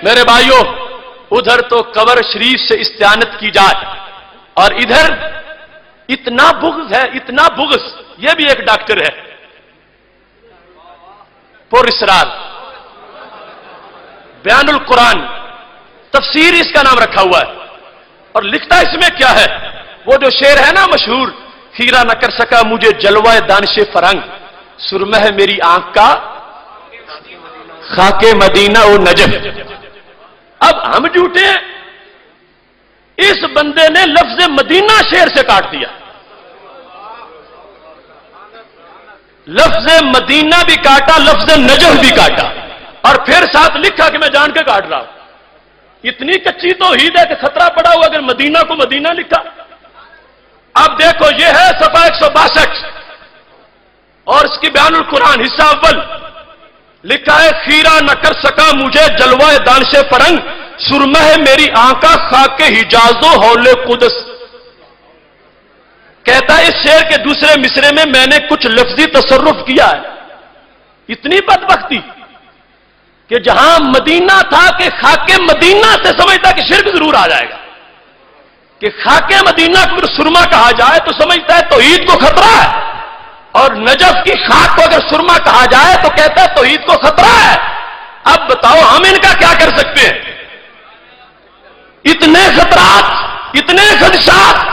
میرے بھائیوں، ادھر تو قبر شریف سے استعانت کی جائے اور ادھر اتنا بغض ہے، اتنا بغض. یہ بھی ایک ڈاکٹر ہے، پر اسرار، بیان القرآن، تفسیر اس کا نام رکھا ہوا ہے، اور لکھتا اس میں کیا ہے؟ وہ جو شعر ہے نا مشہور، خیرہ نہ کر سکا مجھے جلوہ دانش فرنگ، سرمہ ہے میری آنکھ کا خاک مدینہ و نجف. اب ہم جھوٹے ہیں، اس بندے نے لفظ مدینہ شعر سے کاٹ دیا، لفظ مدینہ بھی کاٹا، لفظ نجف بھی کاٹا، اور پھر ساتھ لکھا کہ میں جان کے کاٹ رہا ہوں. اتنی کچی توحید ہے کہ خطرہ پڑا ہوا اگر مدینہ کو مدینہ لکھا. اب دیکھو یہ ہے صفحہ 162 اور اس کی بیان القرآن حصہ اول، لکھا ہے خیرہ نہ کر سکا مجھے جلوہ دانش فرنگ، سرمہ ہے میری آنکھ خاک حجاز و حول قدس. کہتا ہے اس شعر کے دوسرے مصرے میں میں نے کچھ لفظی تصرف کیا ہے. اتنی بدبختی کہ جہاں مدینہ تھا کہ خاک مدینہ سے سمجھتا کہ شرک ضرور آ جائے گا، کہ خاک مدینہ کو اگر سرما کہا جائے تو سمجھتا ہے توحید کو خطرہ ہے، اور نجف کی خاک کو اگر سرما کہا جائے تو کہتا ہے توحید کو خطرہ ہے. اب بتاؤ ہم ان کا کیا کر سکتے ہیں؟ اتنے خطرات، اتنے خدشات